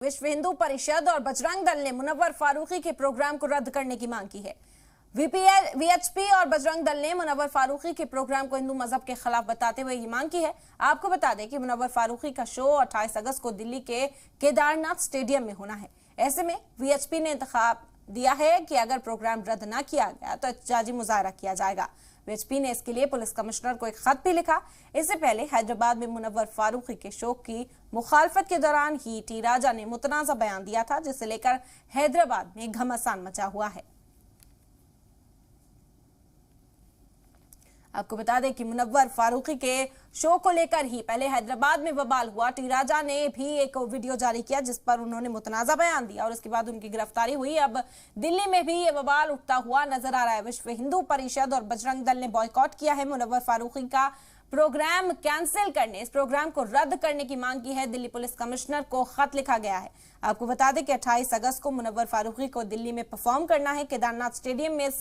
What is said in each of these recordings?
विश्व हिंदू परिषद और बजरंग दल ने मुनव्वर फारूकी के प्रोग्राम को रद्द करने की मांग की है। वीएचपी और बजरंग दल ने मुनव्वर फारूकी के प्रोग्राम को हिंदू मजहब के खिलाफ बताते हुए ये मांग की है। आपको बता दें कि मुनव्वर फारूकी का शो 28 अगस्त को दिल्ली के केदारनाथ स्टेडियम में होना है। ऐसे में वीएचपी ने इंतखाब दिया है कि अगर प्रोग्राम रद्द न किया गया तो एहतजाजी मुजाहरा किया जाएगा। वीएचपी ने इसके लिए पुलिस कमिश्नर को एक खत भी लिखा। इससे पहले हैदराबाद में मुनव्वर फारूकी के शो की मुखालफत के दौरान ही टी राजा ने मुतनाज़ा बयान दिया था, जिसे लेकर हैदराबाद में घमासान मचा हुआ है। आपको बता दें कि मुनव्वर फारूकी के शो को लेकर ही पहले हैदराबाद में बवाल हुआ। टी राजा ने भी एक वीडियो जारी किया जिस पर उन्होंने मुतनाज़ा बयान दिया और उसके बाद उनकी गिरफ्तारी हुई। अब दिल्ली में भी ये बवाल उठता हुआ नजर आ रहा है। विश्व हिंदू परिषद और बजरंग दल ने बॉयकॉट किया है। मुनव्वर फारूकी का प्रोग्राम कैंसिल करने, इस प्रोग्राम को रद्द करने की मांग की है। दिल्ली पुलिस कमिश्नर को खत लिखा गया है। आपको बता दें कि 28 अगस्त को मुनव्वर फारूकी को दिल्ली में परफॉर्म करना है। केदारनाथ स्टेडियम में इस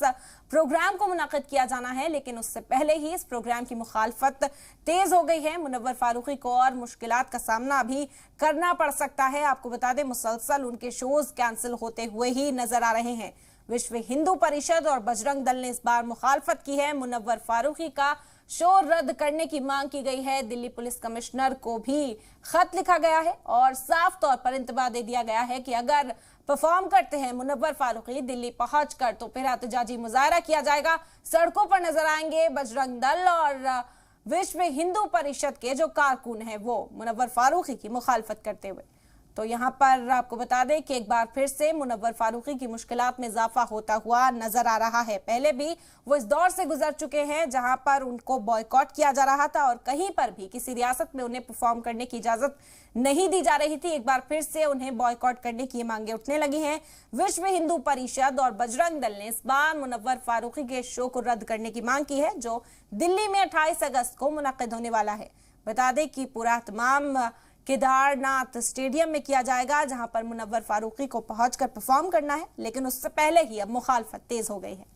प्रोग्राम को मुनाकिद किया जाना है, लेकिन उससे पहले ही इस प्रोग्राम की मुखालफत तेज हो गई है। मुनव्वर फारूकी को और मुश्किलात का सामना भी करना पड़ सकता है। आपको बता दें मुसलसल उनके शोज कैंसिल होते हुए ही नजर आ रहे हैं। विश्व हिंदू परिषद और बजरंग दल ने इस बार मुखालफत की है। मुनव्वर फारूकी का शो रद्द करने की मांग की गई है। दिल्ली पुलिस कमिश्नर को भी खत लिखा गया है और साफ तौर पर इंतबाह दे दिया गया है कि अगर परफॉर्म करते हैं मुनव्वर फारूकी दिल्ली पहुंचकर तो फिर एहतजाजी मुजाहरा किया जाएगा। सड़कों पर नजर आएंगे बजरंग दल और विश्व हिंदू परिषद के जो कारकुन हैं वो मुनव्वर फारूकी की मुखालफत करते हुए। तो यहाँ पर आपको बता दें कि एक बार फिर से मुनव्वर फारूकी की मुश्किलात में इजाफा होता हुआ नजर आ रहा है। पहले भी वो इस दौर से गुजर चुके हैं जहां पर उनको बॉयकॉट किया जा रहा था और कहीं पर भी किसी रियासत में उन्हें परफॉर्म करने की इजाजत नहीं दी जा रही थी। एक बार फिर से उन्हें बॉयकॉट करने की मांगे उठने लगी हैं। विश्व हिंदू परिषद और बजरंग दल ने इस बार मुनव्वर फारूकी के शो को रद्द करने की मांग की है, जो दिल्ली में 28 अगस्त को मुनक्किद होने वाला है। बता दें कि पूरा तमाम केदारनाथ स्टेडियम में किया जाएगा, जहां पर मुनव्वर फारूकी को पहुंचकर परफॉर्म करना है, लेकिन उससे पहले ही अब मुखालफत तेज हो गई है।